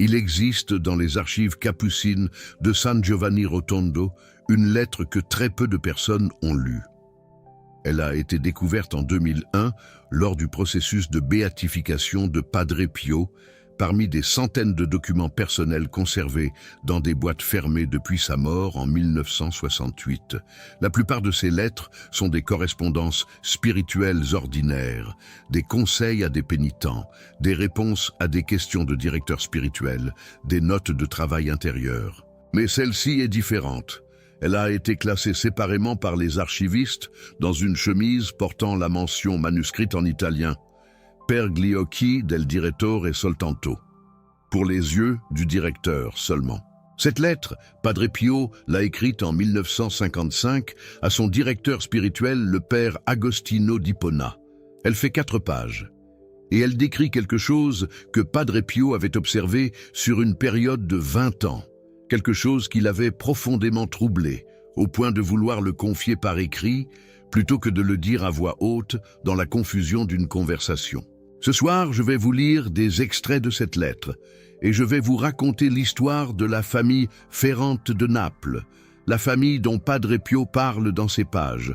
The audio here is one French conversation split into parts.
Il existe dans les archives capucines de San Giovanni Rotondo une lettre que très peu de personnes ont lue. Elle a été découverte en 2001 lors du processus de béatification de Padre Pio, parmi des centaines de documents personnels conservés dans des boîtes fermées depuis sa mort en 1968. La plupart de ces lettres sont des correspondances spirituelles ordinaires, des conseils à des pénitents, des réponses à des questions de directeurs spirituels, des notes de travail intérieur. Mais celle-ci est différente. Elle a été classée séparément par les archivistes dans une chemise portant la mention manuscrite en italien Per gli occhi del direttore soltanto, pour les yeux du directeur seulement. Cette lettre, Padre Pio l'a écrite en 1955 à son directeur spirituel, le père Agostino d'Hippona. Elle fait 4 pages. Et elle décrit quelque chose que Padre Pio avait observé sur une période de 20 ans. Quelque chose qui l'avait profondément troublé, au point de vouloir le confier par écrit, plutôt que de le dire à voix haute dans la confusion d'une conversation. Ce soir, je vais vous lire des extraits de cette lettre, et je vais vous raconter l'histoire de la famille Ferrante de Naples, la famille dont Padre Pio parle dans ces pages.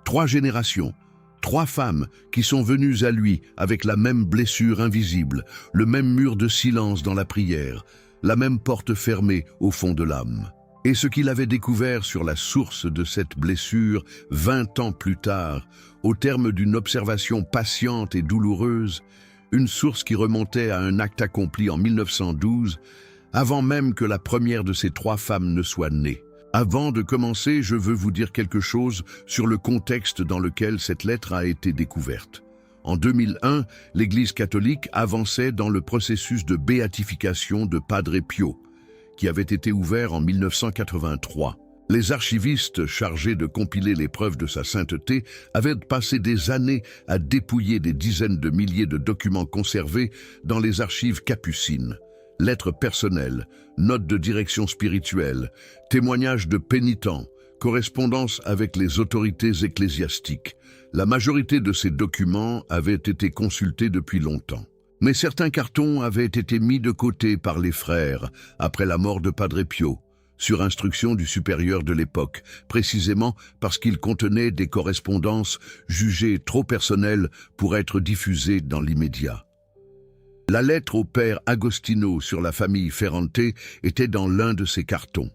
3 générations, 3 femmes qui sont venues à lui avec la même blessure invisible, le même mur de silence dans la prière, la même porte fermée au fond de l'âme. Et ce qu'il avait découvert sur la source de cette blessure 20 ans plus tard, au terme d'une observation patiente et douloureuse, une source qui remontait à un acte accompli en 1912, avant même que la première de ces 3 femmes ne soit née. Avant de commencer, je veux vous dire quelque chose sur le contexte dans lequel cette lettre a été découverte. En 2001, l'Église catholique avançait dans le processus de béatification de Padre Pio, qui avait été ouvert en 1983. Les archivistes chargés de compiler les preuves de sa sainteté avaient passé des années à dépouiller des dizaines de milliers de documents conservés dans les archives capucines. Lettres personnelles, notes de direction spirituelle, témoignages de pénitents, correspondance avec les autorités ecclésiastiques. La majorité de ces documents avaient été consultés depuis longtemps. Mais certains cartons avaient été mis de côté par les frères après la mort de Padre Pio, sur instruction du supérieur de l'époque, précisément parce qu'ils contenaient des correspondances jugées trop personnelles pour être diffusées dans l'immédiat. La lettre au père Agostino sur la famille Ferrante était dans l'un de ces cartons.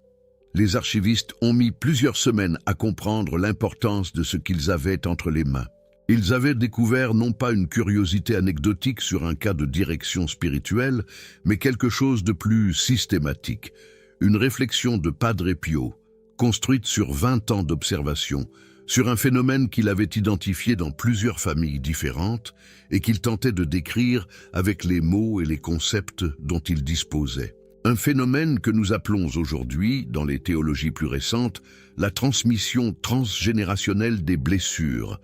Les archivistes ont mis plusieurs semaines à comprendre l'importance de ce qu'ils avaient entre les mains. Ils avaient découvert non pas une curiosité anecdotique sur un cas de direction spirituelle, mais quelque chose de plus systématique, une réflexion de Padre Pio, construite sur 20 ans d'observation, sur un phénomène qu'il avait identifié dans plusieurs familles différentes et qu'il tentait de décrire avec les mots et les concepts dont il disposait. Un phénomène que nous appelons aujourd'hui, dans les théologies plus récentes, la transmission transgénérationnelle des blessures,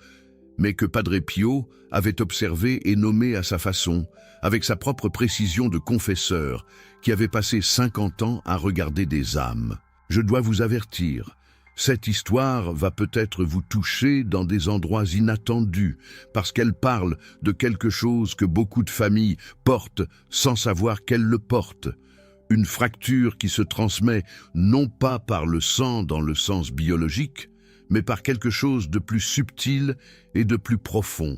mais que Padre Pio avait observé et nommé à sa façon, avec sa propre précision de confesseur, qui avait passé 50 ans à regarder des âmes. Je dois vous avertir, cette histoire va peut-être vous toucher dans des endroits inattendus, parce qu'elle parle de quelque chose que beaucoup de familles portent sans savoir qu'elles le portent. Une fracture qui se transmet non pas par le sang dans le sens biologique, mais par quelque chose de plus subtil et de plus profond,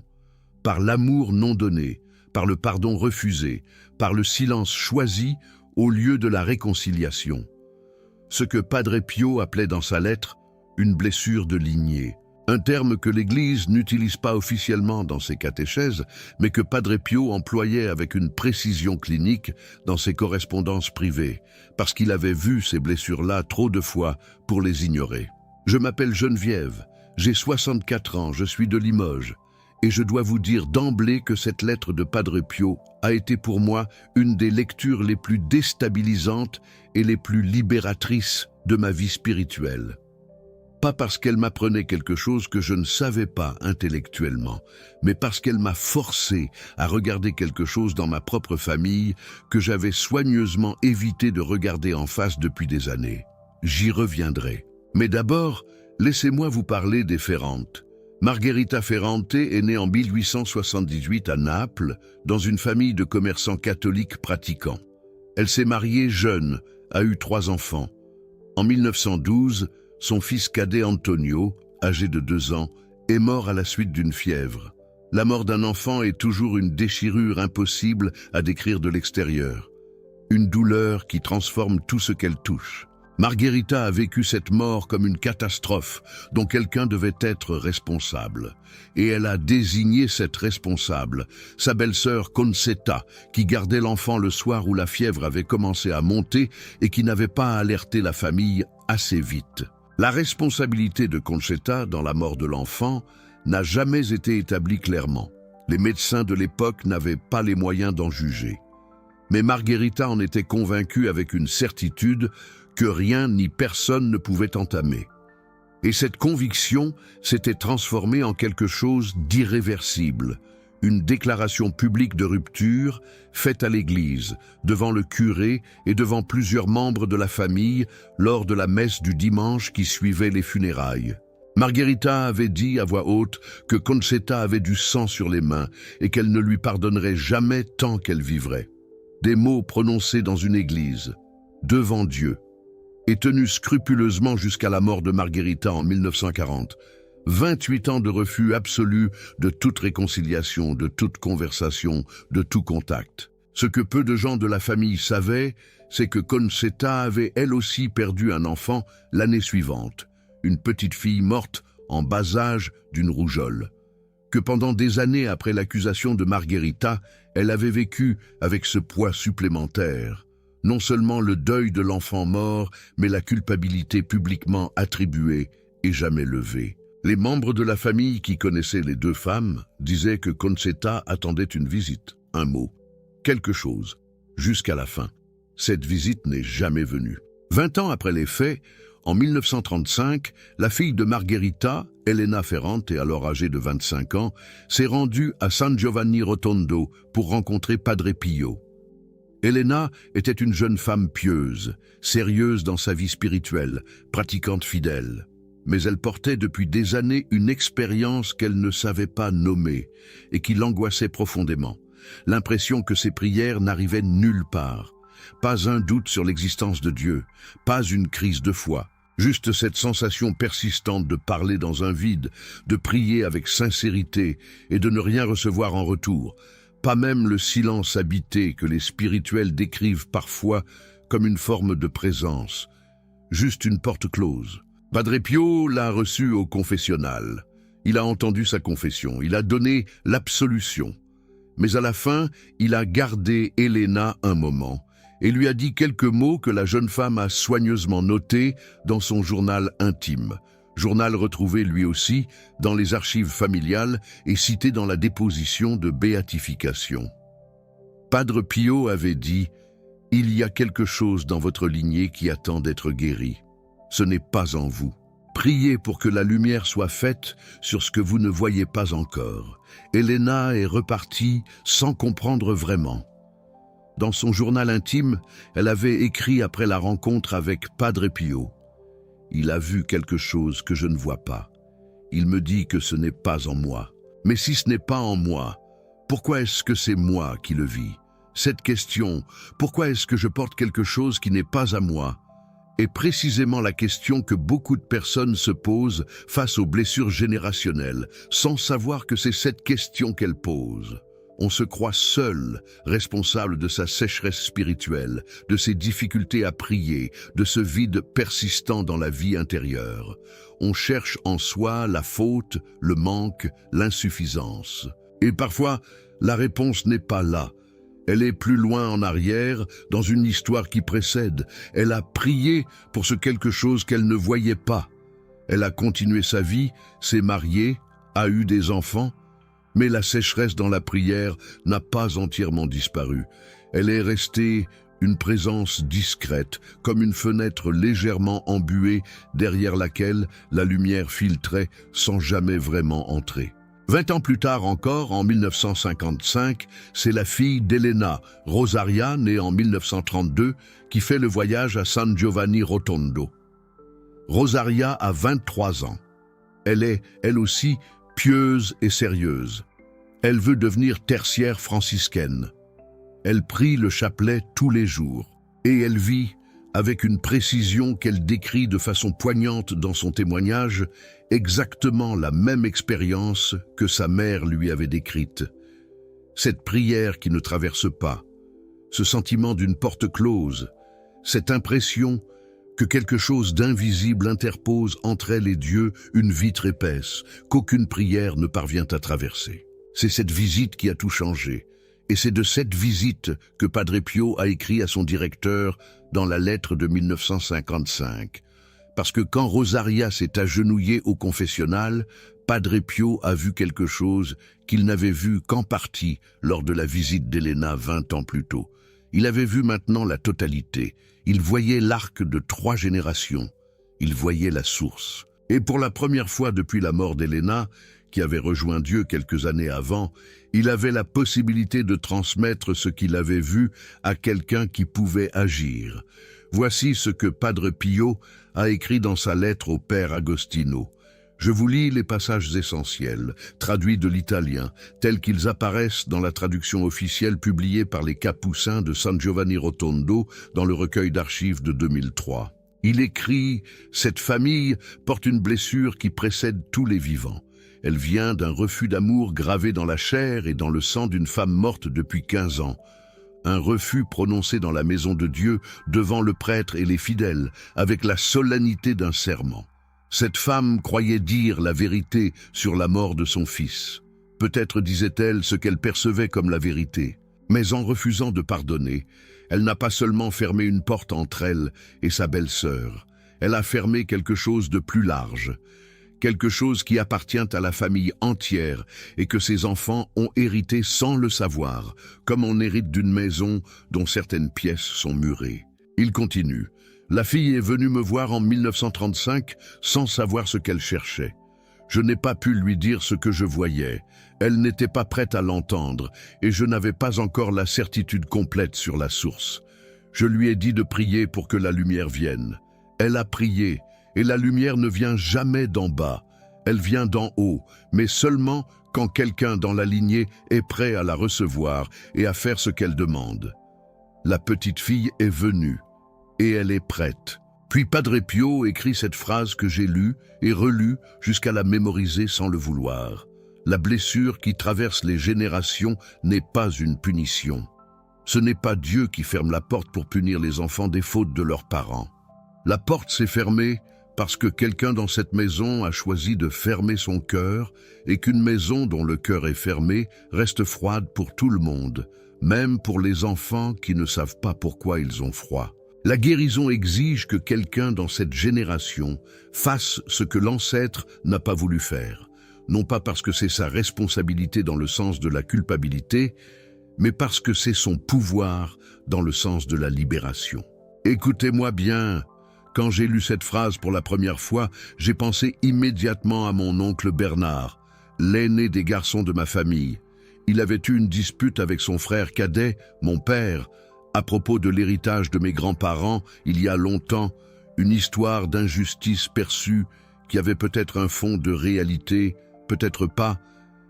par l'amour non donné, par le pardon refusé, par le silence choisi au lieu de la réconciliation. Ce que Padre Pio appelait dans sa lettre une blessure de lignée, un terme que l'Église n'utilise pas officiellement dans ses catéchèses, mais que Padre Pio employait avec une précision clinique dans ses correspondances privées, parce qu'il avait vu ces blessures-là trop de fois pour les ignorer. Je m'appelle Geneviève, j'ai 64 ans, je suis de Limoges, et je dois vous dire d'emblée que cette lettre de Padre Pio a été pour moi une des lectures les plus déstabilisantes et les plus libératrices de ma vie spirituelle. Pas parce qu'elle m'apprenait quelque chose que je ne savais pas intellectuellement, mais parce qu'elle m'a forcé à regarder quelque chose dans ma propre famille que j'avais soigneusement évité de regarder en face depuis des années. J'y reviendrai. Mais d'abord, laissez-moi vous parler des Ferrante. Margherita Ferrante est née en 1878 à Naples, dans une famille de commerçants catholiques pratiquants. Elle s'est mariée jeune, a eu 3 enfants. En 1912, son fils cadet Antonio, âgé de 2 ans, est mort à la suite d'une fièvre. La mort d'un enfant est toujours une déchirure impossible à décrire de l'extérieur. Une douleur qui transforme tout ce qu'elle touche. Margherita a vécu cette mort comme une catastrophe dont quelqu'un devait être responsable. Et elle a désigné cette responsable, sa belle-sœur Concetta, qui gardait l'enfant le soir où la fièvre avait commencé à monter et qui n'avait pas alerté la famille assez vite. La responsabilité de Concetta dans la mort de l'enfant n'a jamais été établie clairement. Les médecins de l'époque n'avaient pas les moyens d'en juger. Mais Margherita en était convaincue avec une certitude que rien ni personne ne pouvait entamer. Et cette conviction s'était transformée en quelque chose d'irréversible, une déclaration publique de rupture faite à l'église, devant le curé et devant plusieurs membres de la famille lors de la messe du dimanche qui suivait les funérailles. Margherita avait dit à voix haute que Concetta avait du sang sur les mains et qu'elle ne lui pardonnerait jamais tant qu'elle vivrait. Des mots prononcés dans une église, devant Dieu, et tenus scrupuleusement jusqu'à la mort de Margherita en 1940. 28 ans de refus absolu de toute réconciliation, de toute conversation, de tout contact. Ce que peu de gens de la famille savaient, c'est que Concetta avait elle aussi perdu un enfant l'année suivante, une petite fille morte en bas âge d'une rougeole. Que pendant des années après l'accusation de Margherita, elle avait vécu avec ce poids supplémentaire. Non seulement le deuil de l'enfant mort, mais la culpabilité publiquement attribuée et jamais levée. Les membres de la famille qui connaissaient les 2 femmes disaient que Concetta attendait une visite, un mot, quelque chose, jusqu'à la fin. Cette visite n'est jamais venue. 20 ans après les faits, en 1935, la fille de Margherita, Elena Ferrante, alors âgée de 25 ans, s'est rendue à San Giovanni Rotondo pour rencontrer Padre Pio. Elena était une jeune femme pieuse, sérieuse dans sa vie spirituelle, pratiquante fidèle. Mais elle portait depuis des années une expérience qu'elle ne savait pas nommer et qui l'angoissait profondément. L'impression que ses prières n'arrivaient nulle part. Pas un doute sur l'existence de Dieu, pas une crise de foi. Juste cette sensation persistante de parler dans un vide, de prier avec sincérité et de ne rien recevoir en retour. Pas même le silence habité que les spirituels décrivent parfois comme une forme de présence. Juste une porte close. Padre Pio l'a reçu au confessionnal. Il a entendu sa confession, il a donné l'absolution. Mais à la fin, il a gardé Elena un moment et lui a dit quelques mots que la jeune femme a soigneusement notés dans son journal intime. Journal retrouvé lui aussi dans les archives familiales et cité dans la déposition de béatification. Padre Pio avait dit « Il y a quelque chose dans votre lignée qui attend d'être guéri. Ce n'est pas en vous. Priez pour que la lumière soit faite sur ce que vous ne voyez pas encore. » Elena est repartie sans comprendre vraiment. Dans son journal intime, elle avait écrit après la rencontre avec Padre Pio. Il a vu quelque chose que je ne vois pas. Il me dit que ce n'est pas en moi. Mais si ce n'est pas en moi, pourquoi est-ce que c'est moi qui le vis? Cette question, pourquoi est-ce que je porte quelque chose qui n'est pas à moi, est précisément la question que beaucoup de personnes se posent face aux blessures générationnelles, sans savoir que c'est cette question qu'elles posent. On se croit seul, responsable de sa sécheresse spirituelle, de ses difficultés à prier, de ce vide persistant dans la vie intérieure. On cherche en soi la faute, le manque, l'insuffisance. Et parfois, la réponse n'est pas là. Elle est plus loin en arrière, dans une histoire qui précède. Elle a prié pour ce quelque chose qu'elle ne voyait pas. Elle a continué sa vie, s'est mariée, a eu des enfants, mais la sécheresse dans la prière n'a pas entièrement disparu. Elle est restée une présence discrète, comme une fenêtre légèrement embuée derrière laquelle la lumière filtrait sans jamais vraiment entrer. 20 ans plus tard encore, en 1955, c'est la fille d'Elena, Rosaria, née en 1932, qui fait le voyage à San Giovanni Rotondo. Rosaria a 23 ans. Elle est, elle aussi, pieuse et sérieuse. Elle veut devenir tertiaire franciscaine. Elle prie le chapelet tous les jours. Et elle vit, avec une précision qu'elle décrit de façon poignante dans son témoignage, exactement la même expérience que sa mère lui avait décrite. Cette prière qui ne traverse pas, ce sentiment d'une porte close, cette impression que quelque chose d'invisible interpose entre elle et Dieu une vitre épaisse, qu'aucune prière ne parvient à traverser. C'est cette visite qui a tout changé. Et c'est de cette visite que Padre Pio a écrit à son directeur dans la lettre de 1955. Parce que quand Rosaria s'est agenouillée au confessionnal, Padre Pio a vu quelque chose qu'il n'avait vu qu'en partie lors de la visite d'Elena 20 ans plus tôt. Il avait vu maintenant la totalité. Il voyait l'arc de 3 générations. Il voyait la source. Et pour la première fois depuis la mort d'Elena, qui avait rejoint Dieu quelques années avant, il avait la possibilité de transmettre ce qu'il avait vu à quelqu'un qui pouvait agir. Voici ce que Padre Pio a écrit dans sa lettre au Père Agostino. Je vous lis les passages essentiels, traduits de l'italien, tels qu'ils apparaissent dans la traduction officielle publiée par les Capucins de San Giovanni Rotondo dans le recueil d'archives de 2003. Il écrit « Cette famille porte une blessure qui précède tous les vivants. Elle vient d'un refus d'amour gravé dans la chair et dans le sang d'une femme morte depuis 15 ans. Un refus prononcé dans la maison de Dieu devant le prêtre et les fidèles, avec la solennité d'un serment. Cette femme croyait dire la vérité sur la mort de son fils. Peut-être disait-elle ce qu'elle percevait comme la vérité. Mais en refusant de pardonner, elle n'a pas seulement fermé une porte entre elle et sa belle-sœur. Elle a fermé quelque chose de plus large. Quelque chose qui appartient à la famille entière et que ses enfants ont hérité sans le savoir, comme on hérite d'une maison dont certaines pièces sont murées. Il continue. La fille est venue me voir en 1935 sans savoir ce qu'elle cherchait. Je n'ai pas pu lui dire ce que je voyais. Elle n'était pas prête à l'entendre et je n'avais pas encore la certitude complète sur la source. Je lui ai dit de prier pour que la lumière vienne. Elle a prié. Et la lumière ne vient jamais d'en bas, elle vient d'en haut, mais seulement quand quelqu'un dans la lignée est prêt à la recevoir et à faire ce qu'elle demande. La petite fille est venue, et elle est prête. Puis Padre Pio écrit cette phrase que j'ai lue et relue jusqu'à la mémoriser sans le vouloir. La blessure qui traverse les générations n'est pas une punition. Ce n'est pas Dieu qui ferme la porte pour punir les enfants des fautes de leurs parents. La porte s'est fermée parce que quelqu'un dans cette maison a choisi de fermer son cœur et qu'une maison dont le cœur est fermé reste froide pour tout le monde, même pour les enfants qui ne savent pas pourquoi ils ont froid. La guérison exige que quelqu'un dans cette génération fasse ce que l'ancêtre n'a pas voulu faire, non pas parce que c'est sa responsabilité dans le sens de la culpabilité, mais parce que c'est son pouvoir dans le sens de la libération. Écoutez-moi bien. Quand j'ai lu cette phrase pour la première fois, j'ai pensé immédiatement à mon oncle Bernard, l'aîné des garçons de ma famille. Il avait eu une dispute avec son frère cadet, mon père, à propos de l'héritage de mes grands-parents il y a longtemps, une histoire d'injustice perçue qui avait peut-être un fond de réalité, peut-être pas,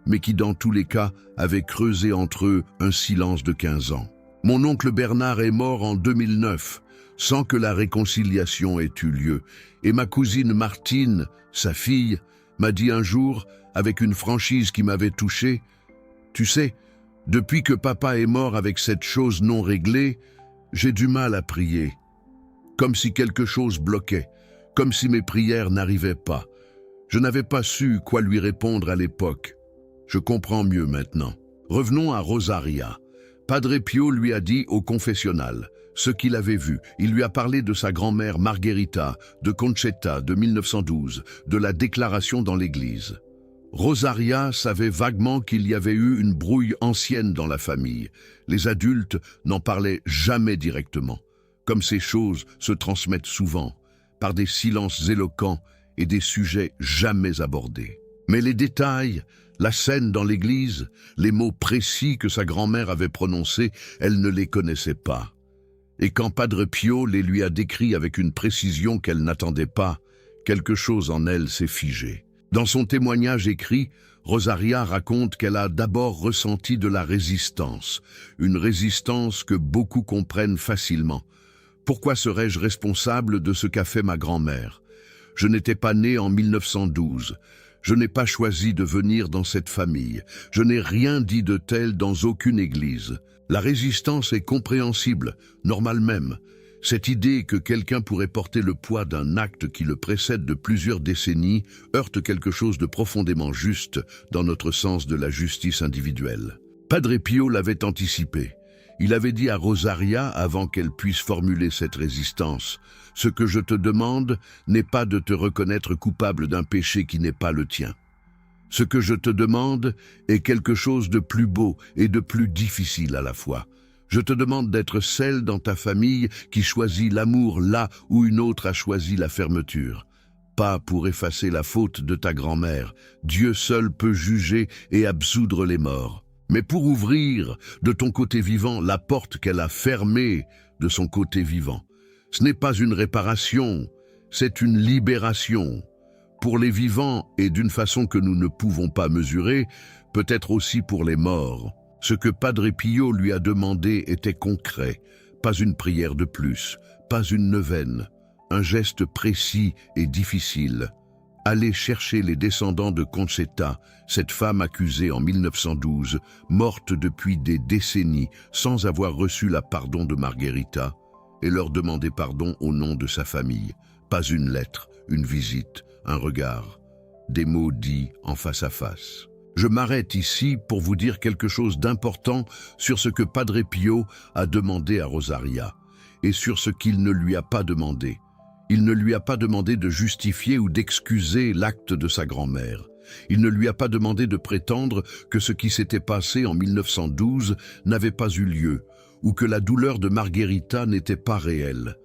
mais qui dans tous les cas avait creusé entre eux un silence de 15 ans. Mon oncle Bernard est mort en 2009, sans que la réconciliation ait eu lieu. Et ma cousine Martine, sa fille, m'a dit un jour, avec une franchise qui m'avait touché, « Tu sais, depuis que papa est mort avec cette chose non réglée, j'ai du mal à prier. Comme si quelque chose bloquait, comme si mes prières n'arrivaient pas. Je n'avais pas su quoi lui répondre à l'époque. Je comprends mieux maintenant. Revenons à Rosaria. Padre Pio lui a dit au confessionnal ce qu'il avait vu. Il lui a parlé de sa grand-mère Margherita, de Concetta, de 1912, de la déclaration dans l'église. Rosaria savait vaguement qu'il y avait eu une brouille ancienne dans la famille. Les adultes n'en parlaient jamais directement, comme ces choses se transmettent souvent, par des silences éloquents et des sujets jamais abordés. Mais les détails, la scène dans l'église, les mots précis que sa grand-mère avait prononcés, elle ne les connaissait pas. Et quand Padre Pio les lui a décrits avec une précision qu'elle n'attendait pas, quelque chose en elle s'est figé. Dans son témoignage écrit, Rosaria raconte qu'elle a d'abord ressenti de la résistance, une résistance que beaucoup comprennent facilement. Pourquoi serais-je responsable de ce qu'a fait ma grand-mère? Je n'étais pas né en 1912. Je n'ai pas choisi de venir dans cette famille. Je n'ai rien dit de tel dans aucune église. La résistance est compréhensible, normale même. Cette idée que quelqu'un pourrait porter le poids d'un acte qui le précède de plusieurs décennies heurte quelque chose de profondément juste dans notre sens de la justice individuelle. Padre Pio l'avait anticipé. Il avait dit à Rosaria, avant qu'elle puisse formuler cette résistance, « Ce que je te demande n'est pas de te reconnaître coupable d'un péché qui n'est pas le tien. Ce que je te demande est quelque chose de plus beau et de plus difficile à la fois. Je te demande d'être celle dans ta famille qui choisit l'amour là où une autre a choisi la fermeture. Pas pour effacer la faute de ta grand-mère. Dieu seul peut juger et absoudre les morts. Mais pour ouvrir de ton côté vivant la porte qu'elle a fermée de son côté vivant. Ce n'est pas une réparation, c'est une libération. Pour les vivants et d'une façon que nous ne pouvons pas mesurer, peut-être aussi pour les morts. Ce que Padre Pio lui a demandé était concret, pas une prière de plus, pas une neuvaine, un geste précis et difficile. Aller chercher les descendants de Concetta, cette femme accusée en 1912, morte depuis des décennies sans avoir reçu la pardon de Margherita, et leur demander pardon au nom de sa famille. Pas une lettre, une visite, un regard, des mots dits en face à face. Je m'arrête ici pour vous dire quelque chose d'important sur ce que Padre Pio a demandé à Rosaria, et sur ce qu'il ne lui a pas demandé. Il ne lui a pas demandé de justifier ou d'excuser l'acte de sa grand-mère. Il ne lui a pas demandé de prétendre que ce qui s'était passé en 1912 n'avait pas eu lieu, ou que la douleur de Margherita n'était pas réelle.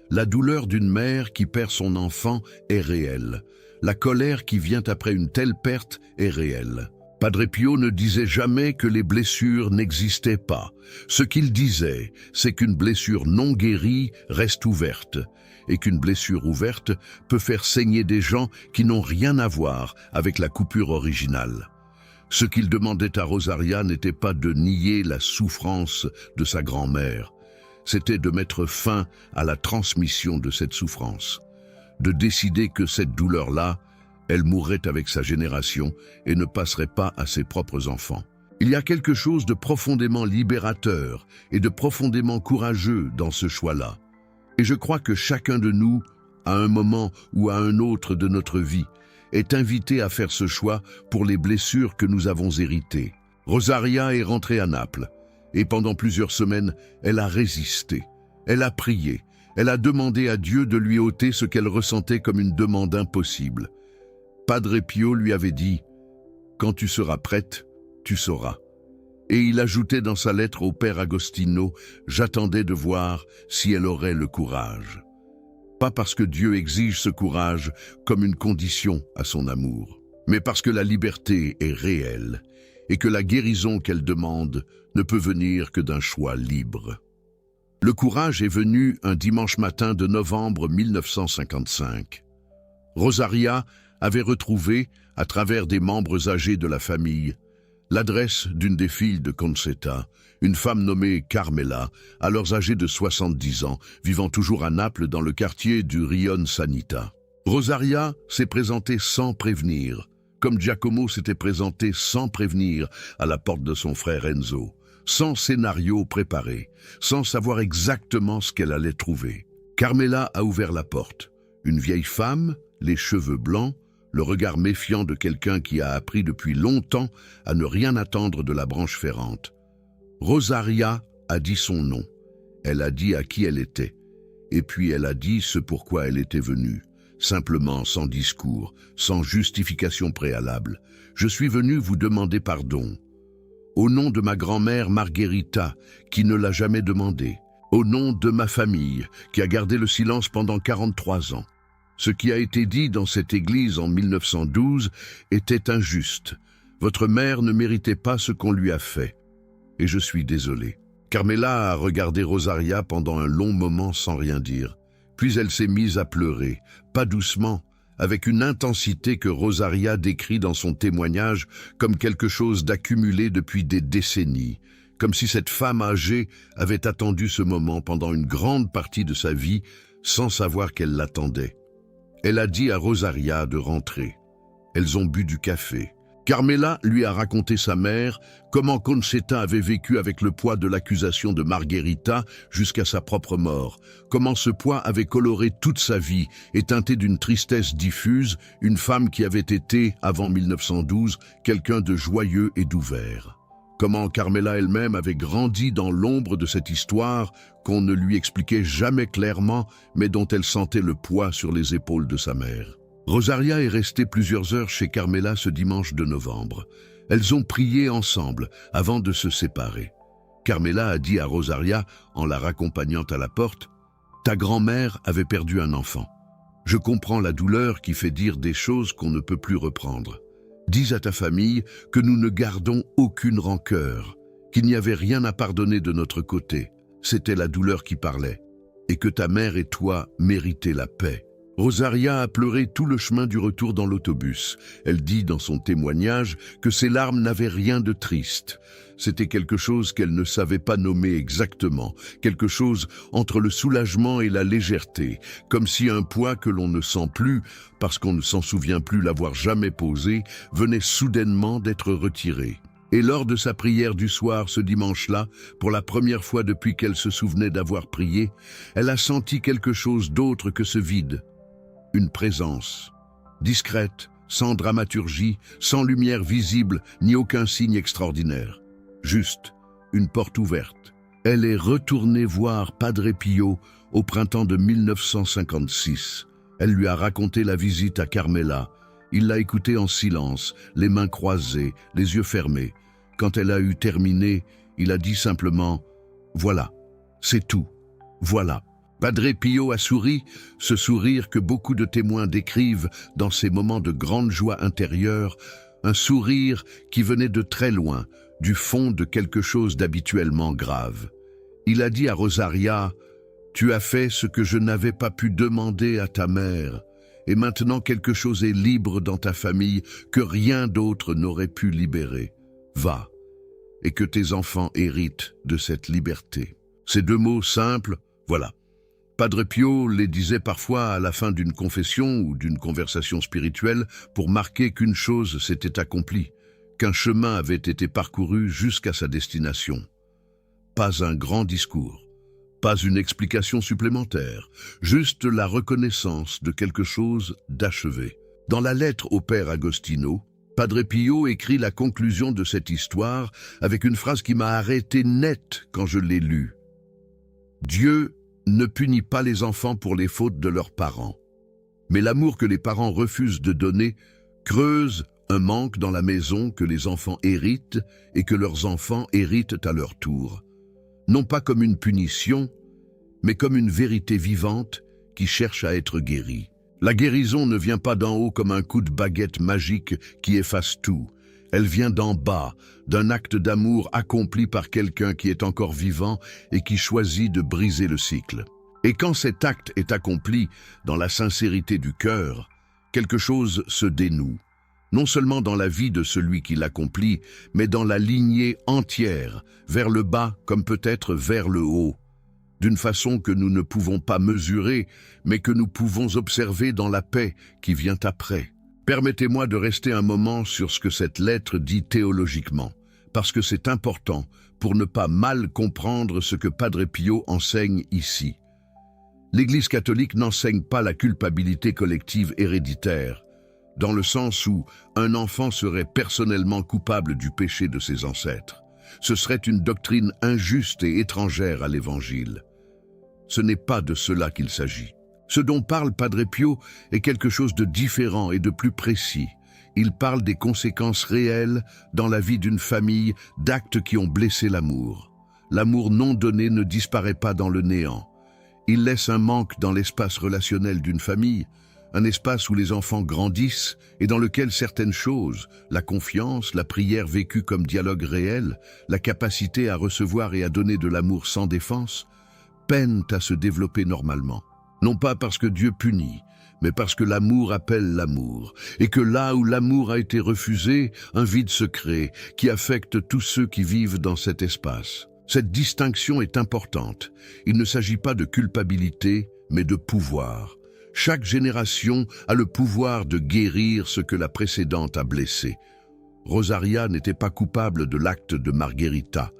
La douleur d'une mère qui perd son enfant est réelle. La colère qui vient après une telle perte est réelle. Padre Pio ne disait jamais que les blessures n'existaient pas. Ce qu'il disait, c'est qu'une blessure non guérie reste ouverte, et qu'une blessure ouverte peut faire saigner des gens qui n'ont rien à voir avec la coupure originale. Ce qu'il demandait à Rosaria n'était pas de nier la souffrance de sa grand-mère, c'était de mettre fin à la transmission de cette souffrance, de décider que cette douleur-là, elle mourrait avec sa génération et ne passerait pas à ses propres enfants. Il y a quelque chose de profondément libérateur et de profondément courageux dans ce choix-là. Et je crois que chacun de nous, à un moment ou à un autre de notre vie, est invité à faire ce choix pour les blessures que nous avons héritées. Rosaria est rentrée à Naples, et pendant plusieurs semaines, elle a résisté. Elle a prié. Elle a demandé à Dieu de lui ôter ce qu'elle ressentait comme une demande impossible. Padre Pio lui avait dit « Quand tu seras prête, tu sauras ». Et il ajoutait dans sa lettre au père Agostino « J'attendais de voir si elle aurait le courage ». Pas parce que Dieu exige ce courage comme une condition à son amour, mais parce que la liberté est réelle et que la guérison qu'elle demande ne peut venir que d'un choix libre. Le courage est venu un dimanche matin de novembre 1955. Rosaria avait retrouvé, à travers des membres âgés de la famille, l'adresse d'une des filles de Concetta, une femme nommée Carmela, alors âgée de 70 ans, vivant toujours à Naples dans le quartier du Rione Sanita. Rosaria s'est présentée sans prévenir, comme Giacomo s'était présenté sans prévenir à la porte de son frère Enzo, sans scénario préparé, sans savoir exactement ce qu'elle allait trouver. Carmela a ouvert la porte. Une vieille femme, les cheveux blancs, le regard méfiant de quelqu'un qui a appris depuis longtemps à ne rien attendre de la branche ferrante. Rosaria a dit son nom. Elle a dit à qui elle était. Et puis elle a dit ce pourquoi elle était venue. Simplement, sans discours, sans justification préalable. Je suis venue vous demander pardon. Au nom de ma grand-mère Margherita, qui ne l'a jamais demandé. Au nom de ma famille, qui a gardé le silence pendant 43 ans. Ce qui a été dit dans cette église en 1912 était injuste. Votre mère ne méritait pas ce qu'on lui a fait. Et je suis désolé. Carmela a regardé Rosaria pendant un long moment sans rien dire. Puis elle s'est mise à pleurer, pas doucement, avec une intensité que Rosaria décrit dans son témoignage comme quelque chose d'accumulé depuis des décennies, comme si cette femme âgée avait attendu ce moment pendant une grande partie de sa vie sans savoir qu'elle l'attendait. Elle a dit à Rosaria de rentrer. Elles ont bu du café. Carmela lui a raconté sa mère, comment Concetta avait vécu avec le poids de l'accusation de Margherita jusqu'à sa propre mort, comment ce poids avait coloré toute sa vie et teinté d'une tristesse diffuse une femme qui avait été, avant 1912, quelqu'un de joyeux et d'ouvert. Comment Carmela elle-même avait grandi dans l'ombre de cette histoire qu'on ne lui expliquait jamais clairement, mais dont elle sentait le poids sur les épaules de sa mère. Rosaria est restée plusieurs heures chez Carmela ce dimanche de novembre. Elles ont prié ensemble avant de se séparer. Carmela a dit à Rosaria, en la raccompagnant à la porte, « Ta grand-mère avait perdu un enfant. Je comprends la douleur qui fait dire des choses qu'on ne peut plus reprendre. Dis à ta famille que nous ne gardons aucune rancœur, qu'il n'y avait rien à pardonner de notre côté. C'était la douleur qui parlait, et que ta mère et toi méritaient la paix. » Rosaria a pleuré tout le chemin du retour dans l'autobus. Elle dit dans son témoignage que ses larmes n'avaient rien de triste. C'était quelque chose qu'elle ne savait pas nommer exactement, quelque chose entre le soulagement et la légèreté, comme si un poids que l'on ne sent plus, parce qu'on ne s'en souvient plus l'avoir jamais posé, venait soudainement d'être retiré. Et lors de sa prière du soir ce dimanche-là, pour la première fois depuis qu'elle se souvenait d'avoir prié, elle a senti quelque chose d'autre que ce vide. Une présence, discrète, sans dramaturgie, sans lumière visible, ni aucun signe extraordinaire. Juste une porte ouverte. Elle est retournée voir Padre Pio au printemps de 1956. Elle lui a raconté la visite à Carmela. Il l'a écoutée en silence, les mains croisées, les yeux fermés. Quand elle a eu terminé, il a dit simplement « Voilà, c'est tout, voilà ». Padre Pio a souri, ce sourire que beaucoup de témoins décrivent dans ces moments de grande joie intérieure, un sourire qui venait de très loin, du fond de quelque chose d'habituellement grave. Il a dit à Rosaria, « Tu as fait ce que je n'avais pas pu demander à ta mère, et maintenant quelque chose est libre dans ta famille que rien d'autre n'aurait pu libérer. Va, et que tes enfants héritent de cette liberté. » Ces deux mots simples, voilà. Padre Pio les disait parfois à la fin d'une confession ou d'une conversation spirituelle pour marquer qu'une chose s'était accomplie, qu'un chemin avait été parcouru jusqu'à sa destination. Pas un grand discours, pas une explication supplémentaire, juste la reconnaissance de quelque chose d'achevé. Dans la lettre au père Agostino, Padre Pio écrit la conclusion de cette histoire avec une phrase qui m'a arrêté net quand je l'ai lue. Dieu ne punit pas les enfants pour les fautes de leurs parents. Mais l'amour que les parents refusent de donner creuse un manque dans la maison que les enfants héritent et que leurs enfants héritent à leur tour. Non pas comme une punition, mais comme une vérité vivante qui cherche à être guérie. La guérison ne vient pas d'en haut comme un coup de baguette magique qui efface tout. Elle vient d'en bas, d'un acte d'amour accompli par quelqu'un qui est encore vivant et qui choisit de briser le cycle. Et quand cet acte est accompli dans la sincérité du cœur, quelque chose se dénoue, non seulement dans la vie de celui qui l'accomplit, mais dans la lignée entière, vers le bas comme peut-être vers le haut, d'une façon que nous ne pouvons pas mesurer, mais que nous pouvons observer dans la paix qui vient après. Permettez-moi de rester un moment sur ce que cette lettre dit théologiquement, parce que c'est important pour ne pas mal comprendre ce que Padre Pio enseigne ici. L'Église catholique n'enseigne pas la culpabilité collective héréditaire, dans le sens où un enfant serait personnellement coupable du péché de ses ancêtres. Ce serait une doctrine injuste et étrangère à l'Évangile. Ce n'est pas de cela qu'il s'agit. Ce dont parle Padre Pio est quelque chose de différent et de plus précis. Il parle des conséquences réelles dans la vie d'une famille d'actes qui ont blessé l'amour. L'amour non donné ne disparaît pas dans le néant. Il laisse un manque dans l'espace relationnel d'une famille, un espace où les enfants grandissent et dans lequel certaines choses, la confiance, la prière vécue comme dialogue réel, la capacité à recevoir et à donner de l'amour sans défense, peinent à se développer normalement. Non pas parce que Dieu punit, mais parce que l'amour appelle l'amour, et que là où l'amour a été refusé, un vide se crée qui affecte tous ceux qui vivent dans cet espace. Cette distinction est importante. Il ne s'agit pas de culpabilité, mais de pouvoir. Chaque génération a le pouvoir de guérir ce que la précédente a blessé. Rosaria n'était pas coupable de l'acte de Margherita,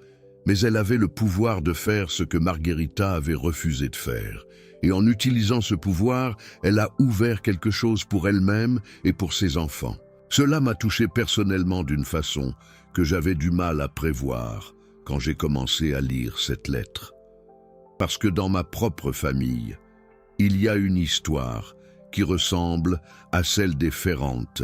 mais elle avait le pouvoir de faire ce que Margherita avait refusé de faire. Et en utilisant ce pouvoir, elle a ouvert quelque chose pour elle-même et pour ses enfants. Cela m'a touché personnellement d'une façon que j'avais du mal à prévoir quand j'ai commencé à lire cette lettre. Parce que dans ma propre famille, il y a une histoire qui ressemble à celle des Ferrante.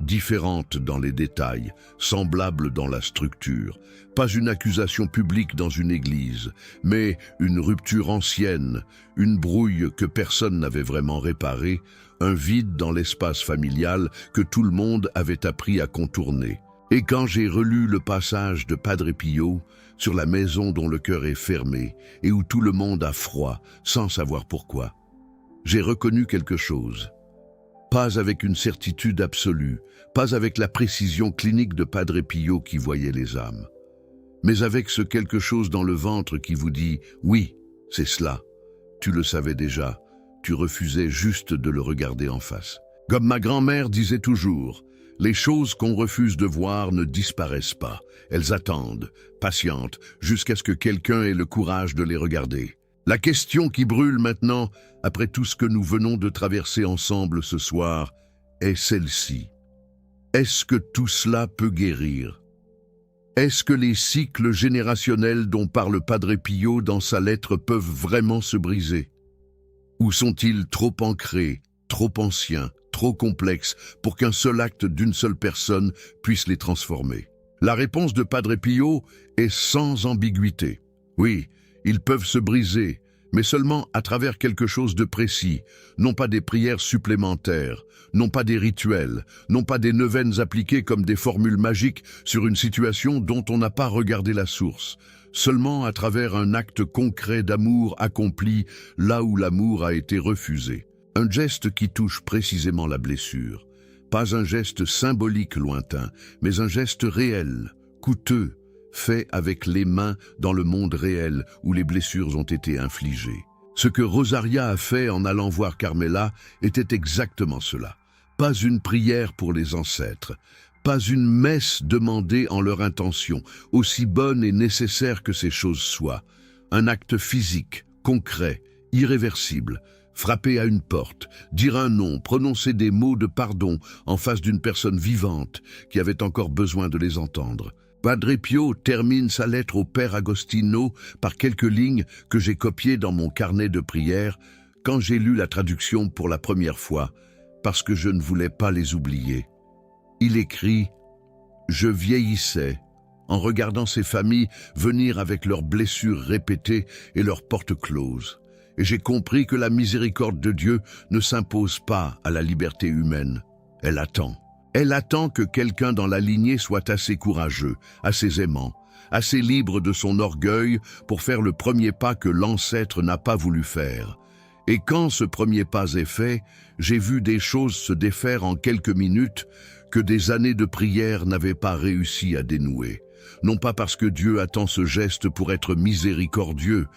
Différente dans les détails, semblable dans la structure. Pas une accusation publique dans une église, mais une rupture ancienne, une brouille que personne n'avait vraiment réparée, un vide dans l'espace familial que tout le monde avait appris à contourner. Et quand j'ai relu le passage de Padre Pio sur la maison dont le cœur est fermé et où tout le monde a froid sans savoir pourquoi, j'ai reconnu quelque chose. Pas avec une certitude absolue, pas avec la précision clinique de Padre Pio qui voyait les âmes, mais avec ce quelque chose dans le ventre qui vous dit « Oui, c'est cela, tu le savais déjà, tu refusais juste de le regarder en face. » Comme ma grand-mère disait toujours, les choses qu'on refuse de voir ne disparaissent pas, elles attendent, patientes, jusqu'à ce que quelqu'un ait le courage de les regarder. La question qui brûle maintenant, après tout ce que nous venons de traverser ensemble ce soir, est celle-ci. Est-ce que tout cela peut guérir? Est-ce que les cycles générationnels dont parle Padre Pio dans sa lettre peuvent vraiment se briser? Ou sont-ils trop ancrés, trop anciens, trop complexes pour qu'un seul acte d'une seule personne puisse les transformer? La réponse de Padre Pio est sans ambiguïté. Oui, ils peuvent se briser, mais seulement à travers quelque chose de précis, non pas des prières supplémentaires, non pas des rituels, non pas des neuvaines appliquées comme des formules magiques sur une situation dont on n'a pas regardé la source, seulement à travers un acte concret d'amour accompli là où l'amour a été refusé. Un geste qui touche précisément la blessure, pas un geste symbolique lointain, mais un geste réel, coûteux, fait avec les mains dans le monde réel où les blessures ont été infligées. Ce que Rosaria a fait en allant voir Carmela était exactement cela. Pas une prière pour les ancêtres, pas une messe demandée en leur intention, aussi bonne et nécessaire que ces choses soient. Un acte physique, concret, irréversible, frapper à une porte, dire un nom, prononcer des mots de pardon en face d'une personne vivante qui avait encore besoin de les entendre. Padre Pio termine sa lettre au Père Agostino par quelques lignes que j'ai copiées dans mon carnet de prières quand j'ai lu la traduction pour la première fois, parce que je ne voulais pas les oublier. Il écrit « Je vieillissais en regardant ces familles venir avec leurs blessures répétées et leurs portes closes. Et j'ai compris que la miséricorde de Dieu ne s'impose pas à la liberté humaine. Elle attend. Elle attend que quelqu'un dans la lignée soit assez courageux, assez aimant, assez libre de son orgueil pour faire le premier pas que l'ancêtre n'a pas voulu faire. Et quand ce premier pas est fait, j'ai vu des choses se défaire en quelques minutes que des années de prière n'avaient pas réussi à dénouer. Non pas parce que Dieu attend ce geste pour être miséricordieux,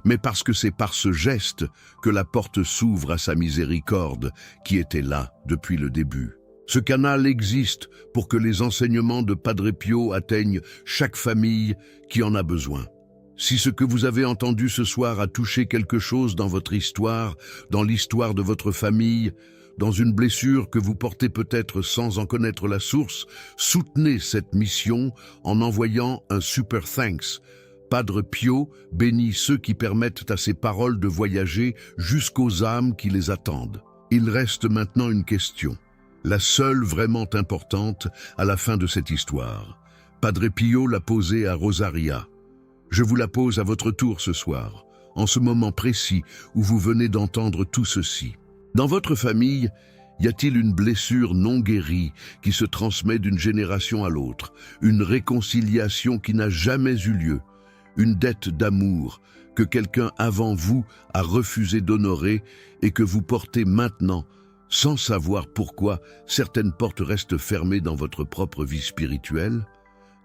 mais parce que c'est par ce geste que la porte s'ouvre à sa miséricorde qui était là depuis le début. Ce canal existe pour que les enseignements de Padre Pio atteignent chaque famille qui en a besoin. Si ce que vous avez entendu ce soir a touché quelque chose dans votre histoire, dans l'histoire de votre famille, dans une blessure que vous portez peut-être sans en connaître la source, soutenez cette mission en envoyant un super thanks. Padre Pio bénit ceux qui permettent à ses paroles de voyager jusqu'aux âmes qui les attendent. Il reste maintenant une question. La seule vraiment importante à la fin de cette histoire. Padre Pio l'a posée à Rosaria. Je vous la pose à votre tour ce soir, en ce moment précis où vous venez d'entendre tout ceci. Dans votre famille, y a-t-il une blessure non guérie qui se transmet d'une génération à l'autre, une réconciliation qui n'a jamais eu lieu, une dette d'amour que quelqu'un avant vous a refusé d'honorer et que vous portez maintenant, sans savoir pourquoi certaines portes restent fermées dans votre propre vie spirituelle?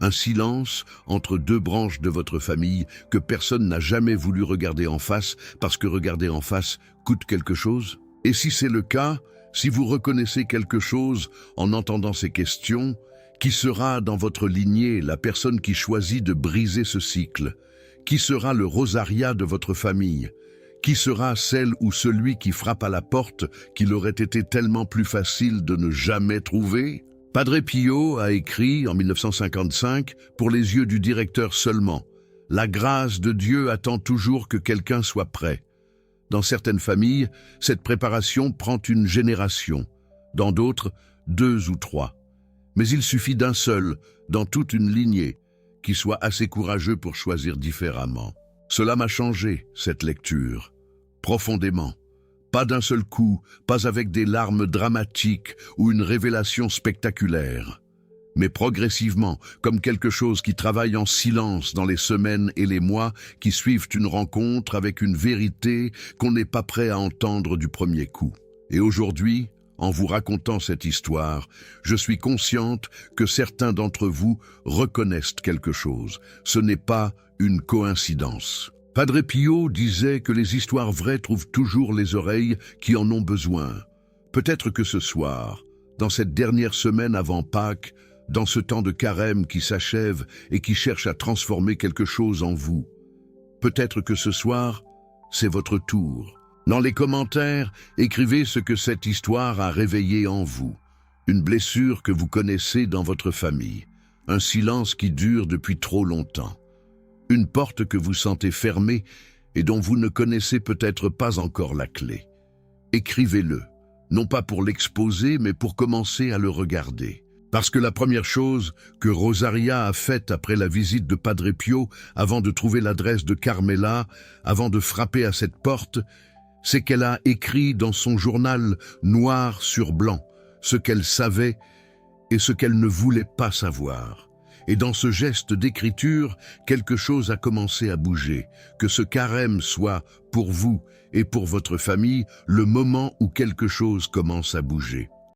Un silence entre deux branches de votre famille que personne n'a jamais voulu regarder en face parce que regarder en face coûte quelque chose? Et si c'est le cas, si vous reconnaissez quelque chose en entendant ces questions, qui sera dans votre lignée la personne qui choisit de briser ce cycle? Qui sera le rosaria de votre famille? Qui sera celle ou celui qui frappe à la porte qu'il aurait été tellement plus facile de ne jamais trouver? Padre Pio a écrit en 1955, pour les yeux du directeur seulement, « La grâce de Dieu attend toujours que quelqu'un soit prêt. » Dans certaines familles, cette préparation prend une génération, dans d'autres, 2 ou 3. Mais il suffit d'un seul, dans toute une lignée, qui soit assez courageux pour choisir différemment. Cela m'a changé, cette lecture, profondément. Pas d'un seul coup, pas avec des larmes dramatiques ou une révélation spectaculaire, mais progressivement, comme quelque chose qui travaille en silence dans les semaines et les mois qui suivent une rencontre avec une vérité qu'on n'est pas prêt à entendre du premier coup. Et aujourd'hui, en vous racontant cette histoire, je suis consciente que certains d'entre vous reconnaissent quelque chose. Ce n'est pas une coïncidence. Padre Pio disait que les histoires vraies trouvent toujours les oreilles qui en ont besoin. Peut-être que ce soir, dans cette dernière semaine avant Pâques, dans ce temps de carême qui s'achève et qui cherche à transformer quelque chose en vous, peut-être que ce soir, c'est votre tour. Dans les commentaires, écrivez ce que cette histoire a réveillé en vous. Une blessure que vous connaissez dans votre famille, un silence qui dure depuis trop longtemps. Une porte que vous sentez fermée et dont vous ne connaissez peut-être pas encore la clé. Écrivez-le, non pas pour l'exposer, mais pour commencer à le regarder. Parce que la première chose que Rosaria a faite après la visite de Padre Pio, avant de trouver l'adresse de Carmela, avant de frapper à cette porte, c'est qu'elle a écrit dans son journal noir sur blanc ce qu'elle savait et ce qu'elle ne voulait pas savoir. Et dans ce geste d'écriture, quelque chose a commencé à bouger. Que ce carême soit, pour vous et pour votre famille, le moment où quelque chose commence à bouger.